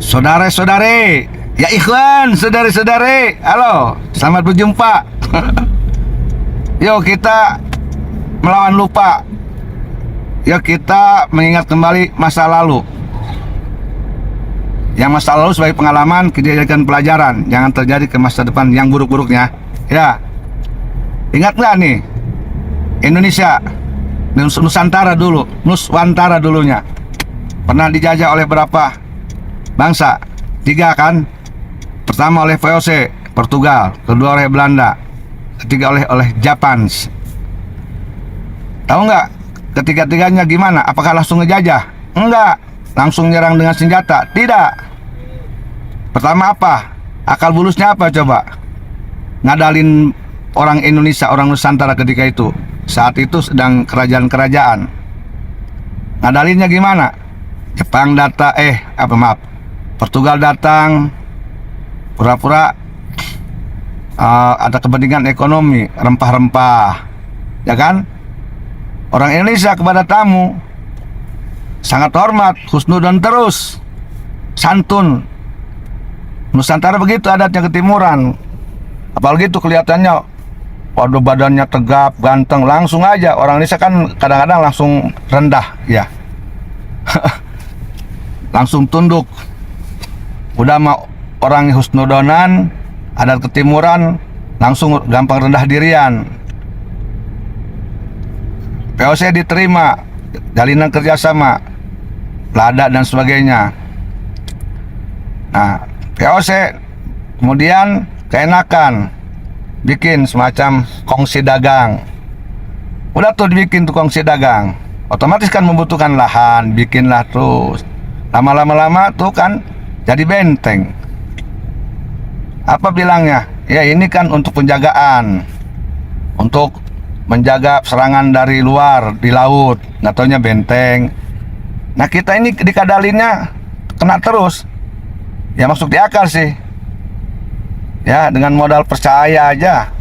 Saudara-saudari, ya ikhwan, saudari-saudari, halo, selamat berjumpa. Yuk kita melawan lupa. Yuk kita mengingat kembali masa lalu. Yang masa lalu sebagai pengalaman, kita jadikan pelajaran. Jangan terjadi ke masa depan yang buruk-buruknya. Ya, ingat nggak nih, Indonesia, Nusantara dulu, Nuswantara dulunya, pernah dijajah oleh berapa bangsa? 3 kan? Pertama oleh VOC, Portugal. Kedua oleh Belanda. Ketiga oleh Jepang. Tahu nggak ketiga-tiganya gimana? Apakah langsung ngejajah? Enggak. Langsung nyerang dengan senjata? Tidak. Pertama apa? Akal bulusnya apa coba? Ngadalin orang Indonesia, orang Nusantara ketika itu. Saat itu sedang kerajaan-kerajaan. Ngadalinnya gimana? Jepang Portugal datang, pura-pura ada kepentingan ekonomi, rempah-rempah, ya kan? Orang Indonesia kepada tamu sangat hormat, husnudon terus, santun. Nusantara begitu adatnya ketimuran. Apalagi itu kelihatannya, waduh badannya tegap, ganteng, langsung aja. Orang Indonesia kan kadang-kadang langsung rendah, ya. Langsung tunduk. Udah mau orang husnudonan, adat ketimuran, langsung gampang rendah dirian. VOC diterima, jalinan kerjasama, lada dan sebagainya. Nah, VOC kemudian keenakan bikin semacam kongsi dagang. Udah tuh dibikin tuh kongsi dagang, otomatis kan membutuhkan lahan, bikinlah terus. Lama-lama tuh kan jadi benteng. Apa bilangnya? Ya ini kan untuk penjagaan, untuk menjaga serangan dari luar di laut. Nggak taunya benteng. Nah kita ini dikadalinnya kena terus. Ya masuk di akal sih. Ya dengan modal percaya aja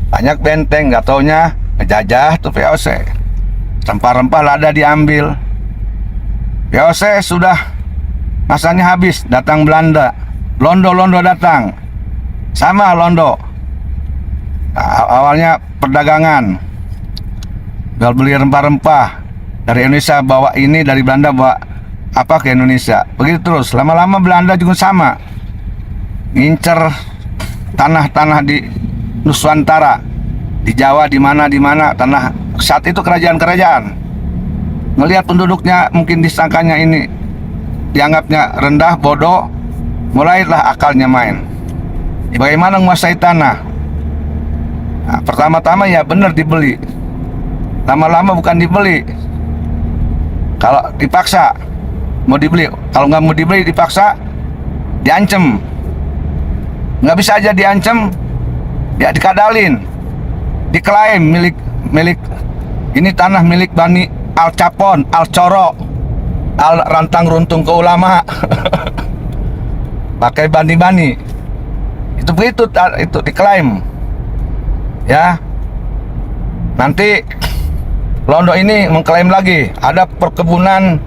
banyak benteng, nggak taunya ngejajah tuh VOC. Rempah-rempah lada diambil. VOC sudah masanya habis, datang Belanda. Londo datang. Sama Londo. Nah, awalnya perdagangan. Jual beli rempah-rempah. Dari Indonesia bawa ini, dari Belanda bawa apa ke Indonesia. Begitu terus. Lama-lama Belanda juga sama. Ngincer tanah-tanah di Nuswantara. Di Jawa, di mana tanah. Saat itu kerajaan-kerajaan. Melihat penduduknya mungkin disangkanya ini dianggapnya rendah, bodoh, mulailah akalnya main. Bagaimana menguasai tanah? Nah, pertama-tama ya benar dibeli. Lama-lama bukan dibeli. Kalau dipaksa mau dibeli, kalau nggak mau dibeli dipaksa, diancem. Nggak bisa aja diancem, ya dikadalin, diklaim milik ini tanah milik Bani Al Capon, Al Coro, Al Rantang Runtung ke ulama. Pakai bani-bani. Itu begitu itu diklaim. Ya. Nanti Londo ini mengklaim lagi ada perkebunan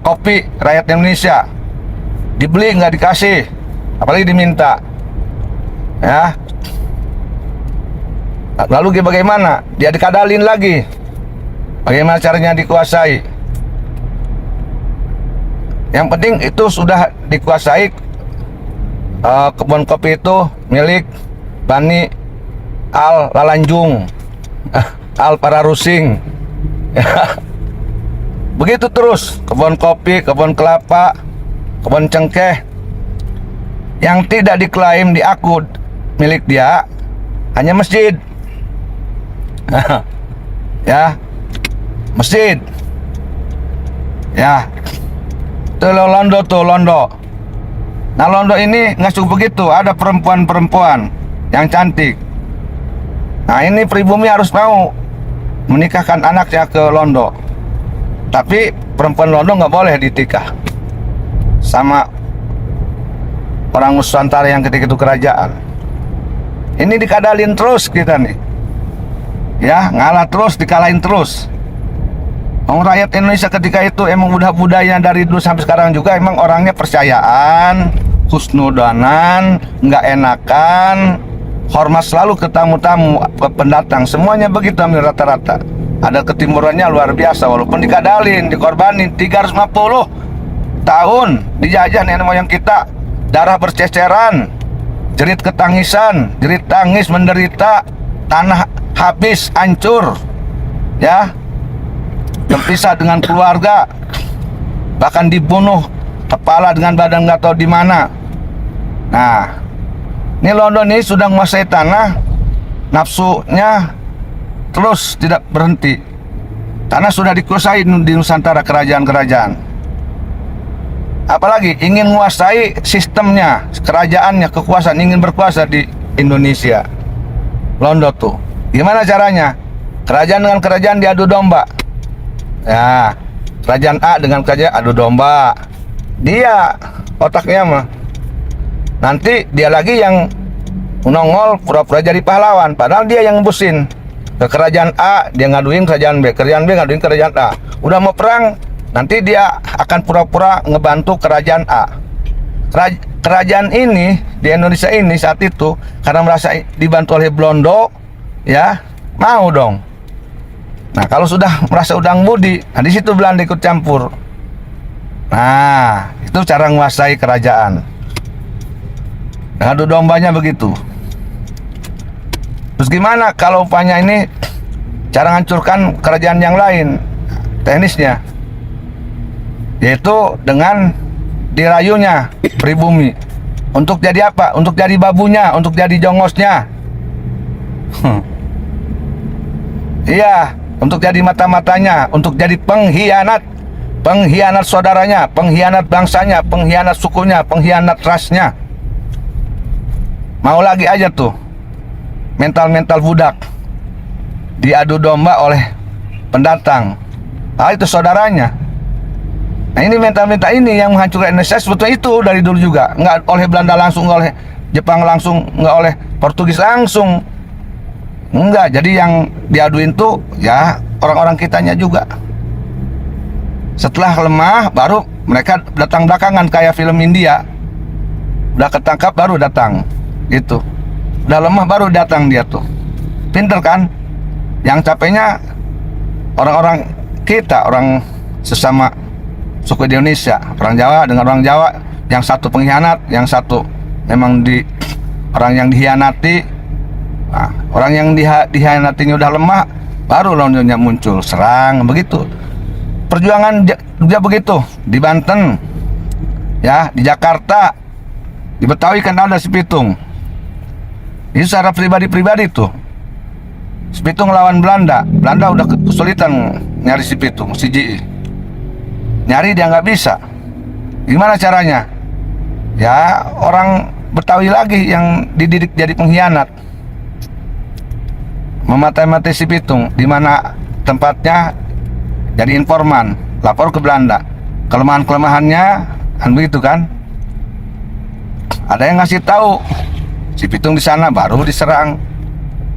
kopi rakyat Indonesia. Dibeli nggak dikasih, apalagi diminta. Ya. Lalu bagaimana? Dia dikadalin lagi. Bagaimana caranya dikuasai? Yang penting itu sudah dikuasai. Kebun kopi itu milik Bani Al Lalanjung, Al Pararusing. Begitu terus, kebun kopi, kebun kelapa, kebun cengkeh. Yang tidak diklaim diakui milik dia hanya masjid. Ya, masjid. Ya. Tuh Londo. Nah Londo ini nggak cukup begitu, ada perempuan-perempuan yang cantik. Nah ini pribumi harus mau menikahkan anaknya ke Londo. Tapi perempuan Londo nggak boleh ditikah sama orang Nusantara yang ketika itu kerajaan. Ini dikadalin terus kita nih. Ya ngalah terus, dikalahin terus. Orang rakyat Indonesia ketika itu emang udah budaya dari dulu sampai sekarang juga, emang orangnya percayaan, husnudanan, nggak enakan, hormat selalu ke tamu-tamu, ke pendatang, semuanya begitu hampir rata-rata. Ada ketimurannya luar biasa, walaupun dikadalin, dikorbanin 350 tahun dijajah nenek moyang kita, darah berceceran, jerit ketangisan, jerit tangis menderita, tanah habis, hancur, ya, terpisah dengan keluarga, bahkan dibunuh kepala dengan badan nggak tahu di mana. Nah, ini London ini sudah menguasai tanah, nafsunya terus tidak berhenti. Tanah sudah dikuasai di Nusantara, kerajaan-kerajaan. Apalagi ingin menguasai sistemnya, kerajaannya, kekuasaan, ingin berkuasa di Indonesia. London tuh, gimana caranya? Kerajaan dengan kerajaan diadu domba. Ya, kerajaan A dengan kerajaan adu domba. Dia otaknya mah. Nanti dia lagi yang nongol pura-pura jadi pahlawan, padahal dia yang ngebusin. Ke kerajaan A dia ngaduin kerajaan B ngaduin kerajaan A. Udah mau perang, nanti dia akan pura-pura ngebantu kerajaan A. Kerajaan ini di Indonesia ini saat itu karena merasa dibantu oleh Belanda, ya mau dong. Nah, kalau sudah merasa udang budi, nah di situ Belanda ikut campur. Nah, itu cara menguasai kerajaan. Adu dombanya begitu. Terus gimana kalau umpamanya ini cara menghancurkan kerajaan yang lain? Teknisnya yaitu dengan dirayunya pribumi. Untuk jadi apa? Untuk jadi babunya, untuk jadi jongosnya. Iya, untuk jadi mata-matanya, untuk jadi pengkhianat, pengkhianat saudaranya, pengkhianat bangsanya, pengkhianat sukunya, pengkhianat rasnya. Mau lagi aja tuh mental-mental budak diadu domba oleh pendatang. Ah, itu saudaranya. Nah, ini mental-mental ini yang menghancurkan Indonesia. Sebetulnya itu dari dulu juga, nggak oleh Belanda langsung, nggak oleh Jepang langsung, nggak oleh Portugis langsung. Enggak, jadi yang diaduin tuh ya orang-orang kitanya juga. Setelah lemah baru mereka datang belakangan, kayak film India. Udah ketangkap baru datang. Gitu. Udah lemah baru datang dia tuh. Pinter kan? Yang capeknya orang-orang kita, orang sesama suku di Indonesia, orang Jawa dengan orang Jawa, yang satu pengkhianat, yang satu memang orang yang dihianati. Nah, orang yang dihianatinya udah lemah, baru lawannya muncul, serang, begitu. Perjuangan juga begitu, di Banten, ya, di Jakarta, di Betawi kan ada si Pitung. Itu secara pribadi-pribadi tuh. Si Pitung lawan Belanda, Belanda udah kesulitan nyari si Pitung, si JI. Nyari dia nggak bisa. Gimana caranya? Ya, orang Betawi lagi yang dididik jadi pengkhianat. Mematai-matai si Pitung, di mana tempatnya jadi informan, lapor ke Belanda. Kelemahan-kelemahannya kan begitu kan? Ada yang ngasih tahu si Pitung di sana, baru diserang.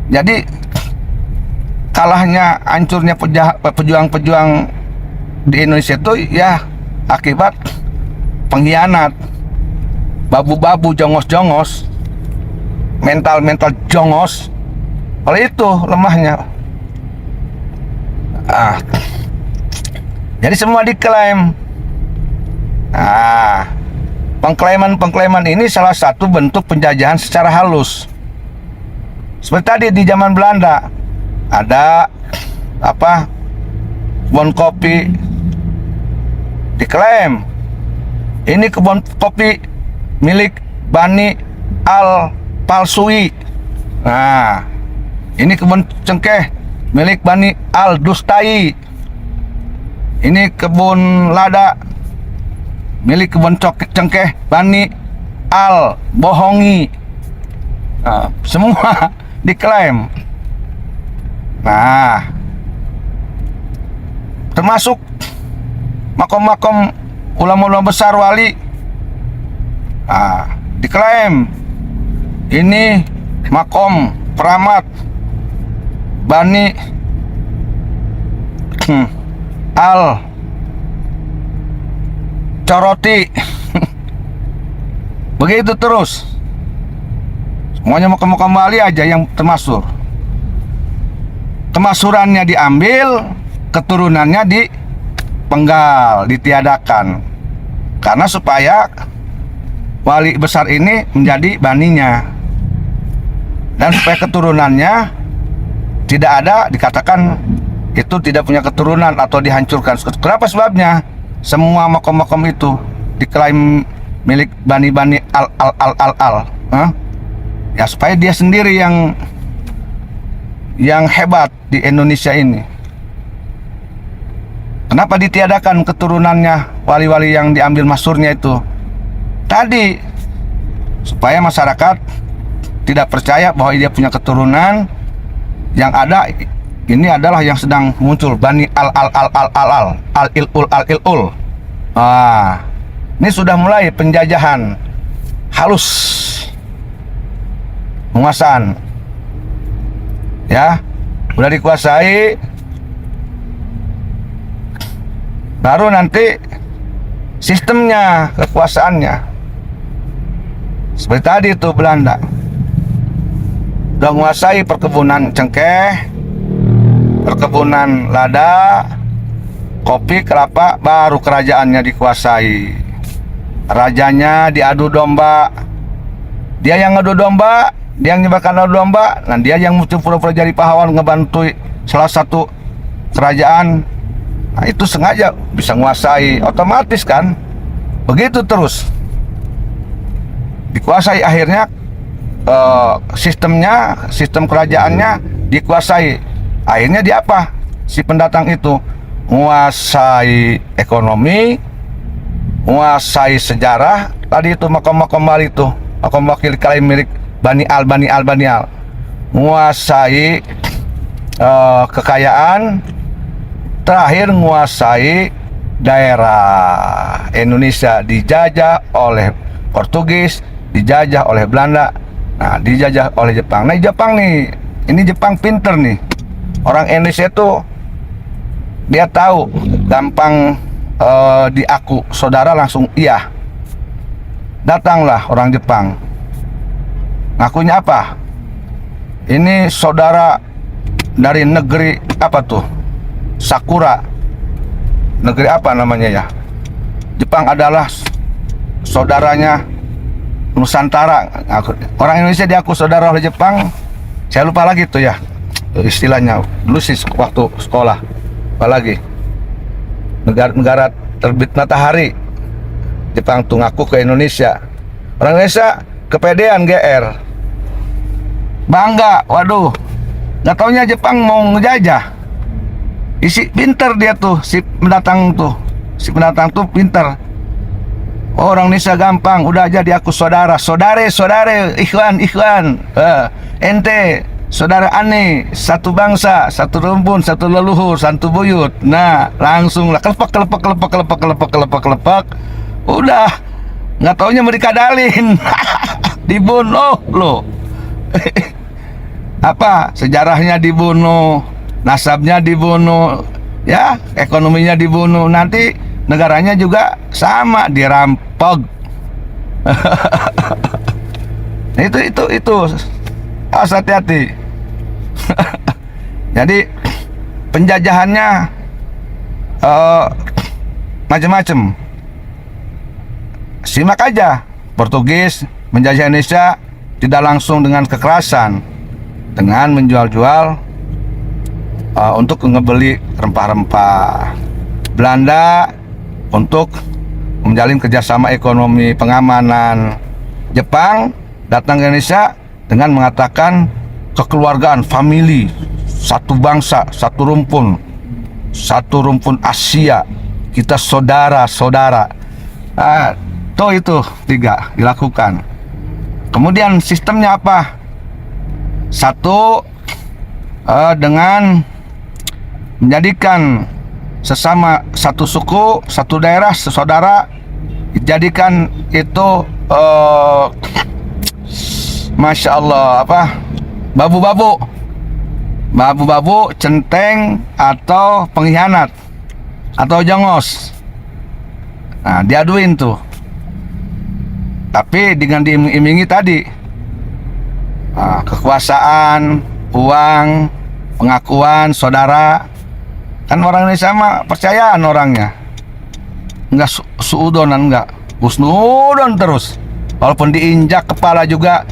Jadi kalahnya, hancurnya pejuang-pejuang di Indonesia itu ya akibat pengkhianat, babu-babu, jongos-jongos, mental-mental jongos. Oleh itu lemahnya. Jadi semua diklaim. Pengklaiman ini salah satu bentuk penjajahan secara halus. Seperti tadi di zaman Belanda ada apa, kebun kopi diklaim, ini kebun kopi milik Bani Al Palsui. Nah, ini kebun cengkeh milik Bani Al Dustai. Ini kebun lada milik kebun cengkeh Bani Al Bohongi. Nah, semua diklaim. Nah, termasuk makom-makom ulama-ulama besar wali. Nah, diklaim ini makom keramat Bani al coroti. Begitu terus. Semuanya mau kembali aja yang termasuk. Temasurannya diambil, keturunannya dipenggal, ditiadakan. Karena supaya wali besar ini menjadi baninya. Dan supaya keturunannya tidak ada, dikatakan itu tidak punya keturunan atau dihancurkan. Kenapa sebabnya? Semua makom-makom itu diklaim milik bani-bani al. Ya supaya dia sendiri yang hebat di Indonesia ini. Kenapa ditiadakan keturunannya wali-wali yang diambil masurnya itu? Tadi supaya masyarakat tidak percaya bahwa dia punya keturunan. Yang ada ini adalah yang sedang muncul bani al-ilul. Ini sudah mulai penjajahan halus, penguasaan. Ya, udah dikuasai, baru nanti sistemnya, kekuasaannya. Seperti tadi itu Belanda udah menguasai perkebunan cengkeh, perkebunan lada, kopi, kelapa, baru kerajaannya dikuasai. Rajanya diadu domba. Dia yang ngadu domba, dia yang nyebarkan adu domba, dan dia yang muncul pura-pura jadi pahlawan ngebantu salah satu kerajaan. Nah, itu sengaja bisa menguasai, otomatis kan. Begitu terus. Dikuasai akhirnya sistem kerajaannya dikuasai. Akhirnya dia apa? Si pendatang itu menguasai ekonomi, menguasai sejarah. Tadi itu makam-makam Bali itu, makam wakil klaim milik Bani Al, menguasai kekayaan. Terakhir menguasai daerah Indonesia, dijajah oleh Portugis, dijajah oleh Belanda. Nah, dijajah oleh Jepang. Nah, Jepang nih, ini Jepang pinter nih. Orang Indonesia tuh dia tahu, gampang diaku saudara langsung iya. Datanglah orang Jepang. Ngakunya apa? Ini saudara dari negeri apa tuh? Sakura. Negeri apa namanya ya? Jepang adalah saudaranya Nusantara. Orang Indonesia diaku saudara oleh Jepang. Saya lupa lagi tuh ya istilahnya. Dulu sih waktu sekolah. Apalagi negara terbit matahari. Jepang tuh ngaku ke Indonesia. Orang Indonesia kepedean GR. Bangga, waduh. Nggak taunya Jepang mau ngejajah. Isi pinter dia tuh, si pendatang tuh pinter. Orang Indonesia gampang, udah aja diaku saudara, saudare, ikhwan, ente, saudara ane, satu bangsa, satu rumpun, satu leluhur, satu buyut. Nah, langsung lah kelepak. Udah, nggak taunya mau dikadalin, dibunuh loh. Apa sejarahnya dibunuh, nasabnya dibunuh, ya ekonominya dibunuh. Nanti negaranya juga sama dirampok. itu harus hati-hati. Jadi penjajahannya macam-macam. Simak aja, Portugis menjajah Indonesia tidak langsung dengan kekerasan, dengan menjual-jual untuk ngebeli rempah-rempah. Belanda untuk menjalin kerjasama ekonomi, pengamanan. Jepang datang ke Indonesia dengan mengatakan kekeluargaan, family, satu bangsa, satu rumpun Asia, kita saudara. Itu tiga dilakukan. Kemudian sistemnya apa? Satu, dengan menjadikan sesama satu suku, satu daerah, saudara, dijadikan itu Masya Allah, apa, babu-babu, centeng atau pengkhianat. atau jongos. Nah, diaduin tuh. Tapi dengan diiming-imingi tadi, kekuasaan, uang, pengakuan, saudara. Kan orang Indonesia mah percayaan orangnya. Enggak suudonan, enggak. Husnudon terus. Walaupun diinjak kepala juga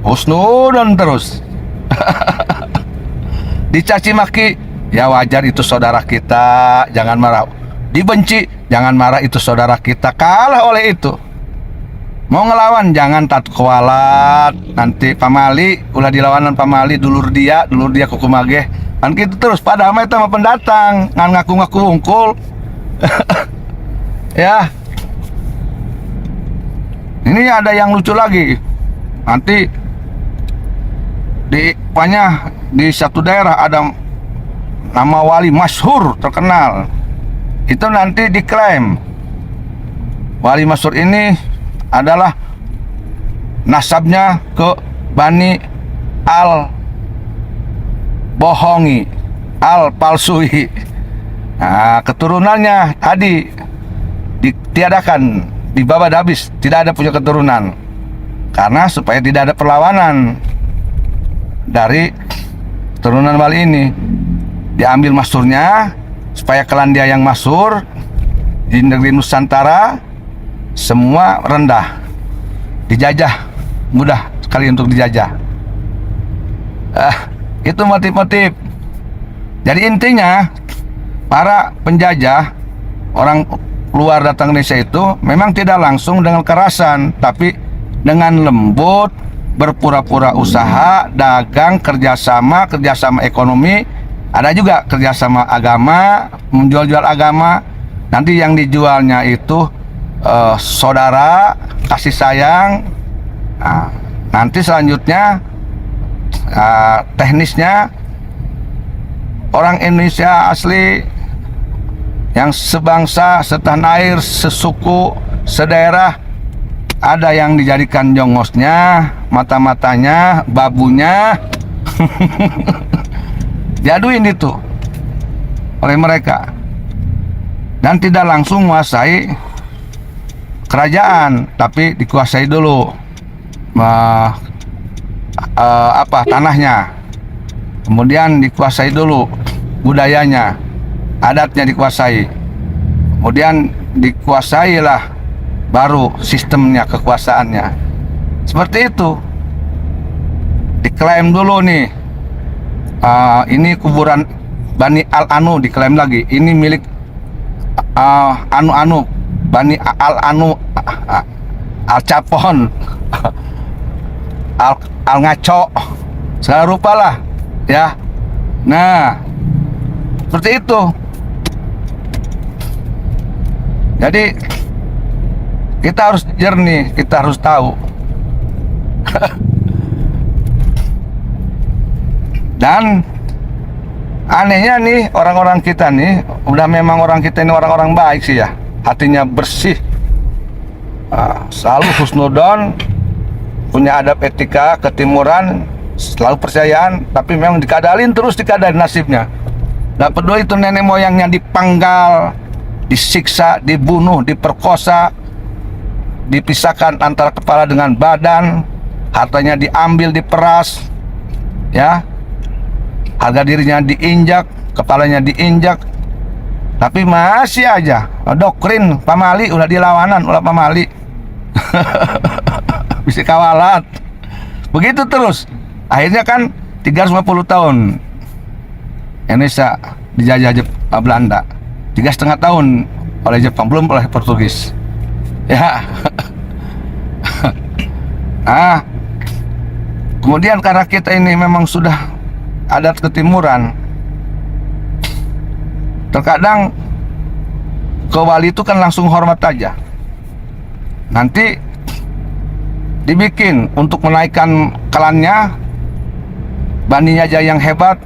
husnudon terus. Dicaci maki, ya wajar, itu saudara kita, jangan marah. Dibenci, jangan marah, itu saudara kita. Kalah oleh itu. Mau ngelawan, jangan tatu kualat. Nanti pamali, ulah dilawanan pamali, dulur dia kuku mageh. Kan gitu terus, padahal mah itu mah pendatang, ngan ngaku-ngaku unggul. Ya. Ini ada yang lucu lagi. Nanti di satu daerah ada nama wali masyhur terkenal. Itu nanti diklaim wali masyhur ini adalah nasabnya ke Bani Al bohongi, Al palsui. Nah, keturunannya tadi ditiadakan, dibabat habis, tidak ada punya keturunan. Karena supaya tidak ada perlawanan dari keturunan wali ini. Diambil masyhurnya supaya klan dia yang masyhur di negeri Nusantara semua rendah, dijajah, mudah sekali untuk dijajah. Itu motif-motif. Jadi intinya para penjajah, orang luar datang ke Indonesia itu memang tidak langsung dengan kekerasan, tapi dengan lembut, berpura-pura usaha, dagang, kerjasama ekonomi, ada juga kerjasama agama, menjual-jual agama. Nanti yang dijualnya itu saudara, kasih sayang. Nah, nanti selanjutnya teknisnya orang Indonesia asli yang sebangsa, setanah air, sesuku, sedaerah, ada yang dijadikan jongosnya, mata-matanya, babunya. Diaduin itu oleh mereka, dan tidak langsung menguasai kerajaan, tapi dikuasai dulu tanahnya, kemudian dikuasai dulu budayanya, adatnya dikuasai, kemudian dikuasailah baru sistemnya, kekuasaannya. Seperti itu. Diklaim dulu nih, ini kuburan Bani Al-Anu, diklaim lagi ini milik Anu-Anu, Bani Al-Anu, Al-Capon, Al-Ngaco, segala rupa lah ya. Nah, seperti itu. Jadi kita harus jernih, kita harus tahu. Dan anehnya nih, orang-orang kita nih, udah memang orang kita ini orang-orang baik sih ya, hatinya bersih, selalu husnudon, punya adab etika, ketimuran, selalu percayaan. Tapi memang dikadalin nasibnya. Gak peduli itu nenek moyangnya dipanggal, disiksa, dibunuh, diperkosa, dipisahkan antara kepala dengan badan, hartanya diambil, diperas, ya, harga dirinya diinjak, kepalanya diinjak, tapi masih aja doktrin pamali, ulah dilawanan, ulah pamali. Bisa kawalat begitu terus. Akhirnya kan 350 tahun Indonesia dijajah Belanda, 3,5 tahun oleh Jepang, belum oleh Portugis ya. Kemudian karena kita ini memang sudah adat ketimuran, terkadang ke wali itu kan langsung hormat aja. Nanti dibikin untuk menaikkan klannya, baninya aja yang hebat.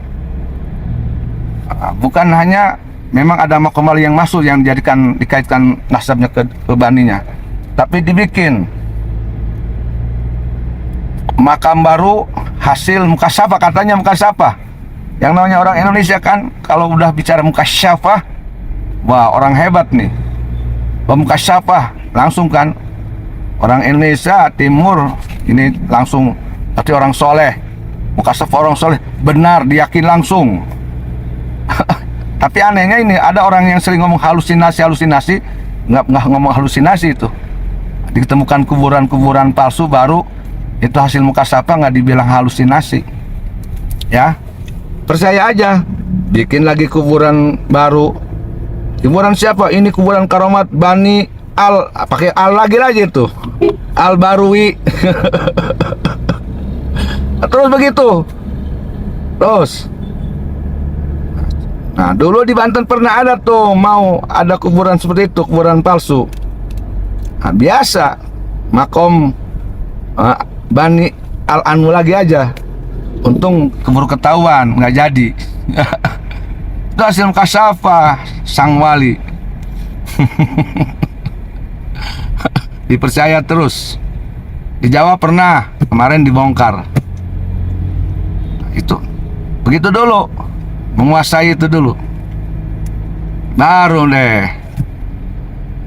Bukan hanya memang ada makam wali yang masuk yang dikaitkan nasabnya ke baninya, tapi dibikin makam baru hasil mukasyafah, katanya mukasyafah. Yang namanya orang Indonesia kan kalau udah bicara mukasyafah wah orang hebat nih, pemukasyafah langsung kan, orang Indonesia Timur ini langsung berarti orang soleh, mukasyafah orang soleh, benar diyakin langsung. Tapi anehnya ini ada orang yang sering ngomong halusinasi, nggak ngomong halusinasi itu. Ditemukan kuburan-kuburan palsu baru itu hasil mukasyafah, nggak dibilang halusinasi. Ya, percaya aja. Bikin lagi kuburan baru. Kuburan siapa? Ini kuburan Karomat Bani Al, pakai Al lagi itu. Al Barui. Terus begitu. Terus. Nah, dulu di Banten pernah ada tuh, mau ada kuburan seperti itu, kuburan palsu. Nah, biasa makom Bani Al Anu lagi aja. Untung keburu ketahuan, nggak jadi. Itu hasil mukasyafah sang wali. Dipercaya terus. Di Jawa pernah kemarin dibongkar. Itu begitu dulu, menguasai itu dulu, baru deh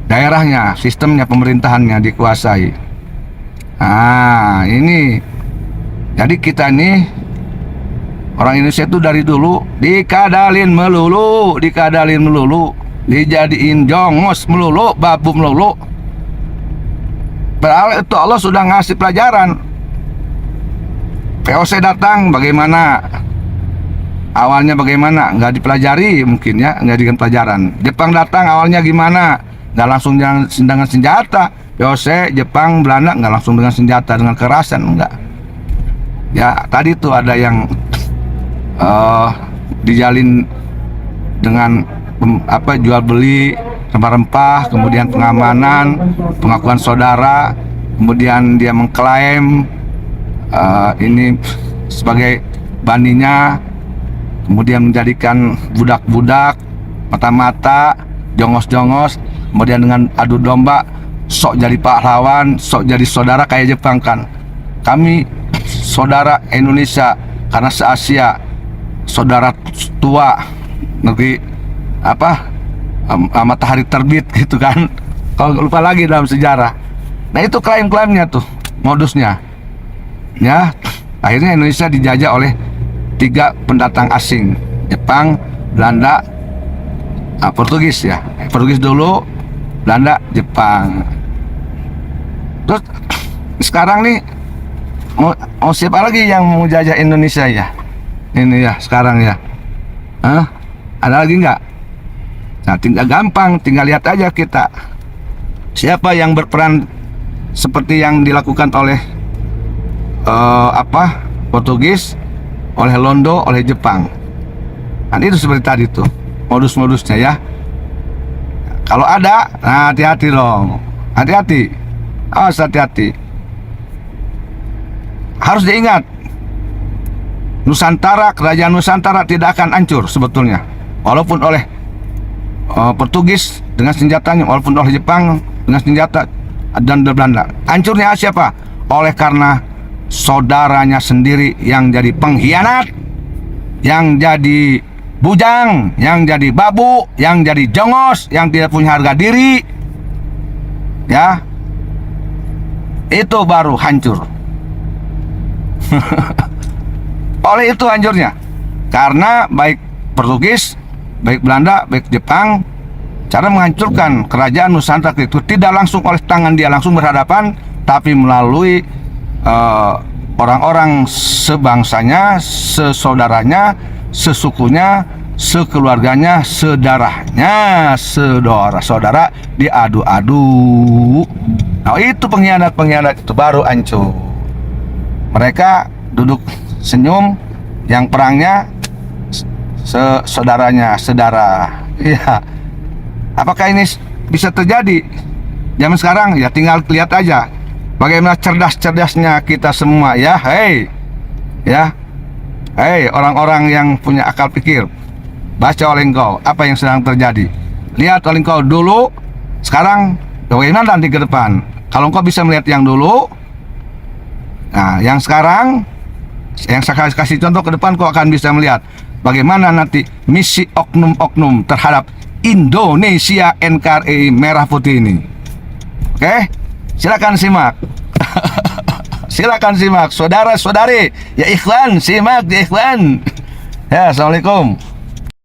daerahnya, sistemnya, pemerintahannya dikuasai. Nah ini, jadi kita nih orang Indonesia itu dari dulu dikadalin melulu, dijadiin jongos melulu, babu melulu. Padahal itu Allah sudah ngasih pelajaran. VOC datang bagaimana? Awalnya bagaimana? Nggak dipelajari mungkin ya, nggak diberikan pelajaran. Jepang datang awalnya gimana? Nggak langsung dengan senjata. VOC, Jepang, Belanda nggak langsung dengan senjata, dengan kekerasan, enggak. Ya tadi tuh ada yang dijalin dengan jual beli rempah-rempah, kemudian pengamanan, pengakuan saudara, kemudian dia mengklaim ini sebagai baninya, kemudian menjadikan budak-budak, mata-mata, jongos-jongos, kemudian dengan adu domba, sok jadi pahlawan, sok jadi saudara kayak Jepang kan. Kami saudara Indonesia karena se-Asia, saudara tua negeri matahari terbit gitu kan. Kalau lupa lagi dalam sejarah. Nah itu klaim-klaimnya tuh, modusnya. Ya, akhirnya Indonesia dijajah oleh 3 pendatang asing, Jepang, Belanda, Portugis ya. Portugis dulu, Belanda, Jepang. Terus sekarang nih mau siapa lagi yang mau jajah Indonesia ya? Ini ya sekarang ya. Ada lagi nggak? Nah, tinggal gampang, tinggal lihat aja kita. Siapa yang berperan seperti yang dilakukan oleh Portugis, oleh Londo, oleh Jepang. Nah, itu seperti tadi tuh modus-modusnya ya. Kalau ada, nah hati-hati dong, hati-hati, awas, hati-hati. Harus diingat, Nusantara, kerajaan Nusantara tidak akan hancur sebetulnya, walaupun oleh Portugis dengan senjatanya, walaupun oleh Jepang dengan senjata, dan Belanda. Hancurnya siapa? Oleh karena saudaranya sendiri yang jadi pengkhianat, yang jadi bujang, yang jadi babu, yang jadi jongos, yang tidak punya harga diri. Ya, itu baru hancur. Oleh itu hancurnya, karena baik Portugis, baik Belanda, baik Jepang, cara menghancurkan kerajaan Nusantara itu tidak langsung oleh tangan dia langsung berhadapan, tapi melalui orang-orang sebangsanya, sesaudaranya, sesukunya, sekeluarganya, sedarahnya, saudara-saudara diadu-adu. Nah itu pengkhianat itu baru hancur. Mereka duduk senyum, yang perangnya saudaranya, sedara. Ya, apakah ini bisa terjadi zaman sekarang? Ya tinggal lihat aja bagaimana cerdas-cerdasnya kita semua ya. Hei orang-orang yang punya akal pikir, baca oleh engkau apa yang sedang terjadi. Lihat oleh engkau dulu, sekarang, bagaimana nanti ke depan. Kalau engkau bisa melihat yang dulu, nah yang sekarang, yang saya kasih contoh, ke depan kau akan bisa melihat bagaimana nanti misi oknum-oknum terhadap Indonesia NKRI Merah Putih ini. Oke, silakan simak. Silakan simak, saudara-saudari, ya ikhwan, simak ya ikhwan. Ya, assalamualaikum.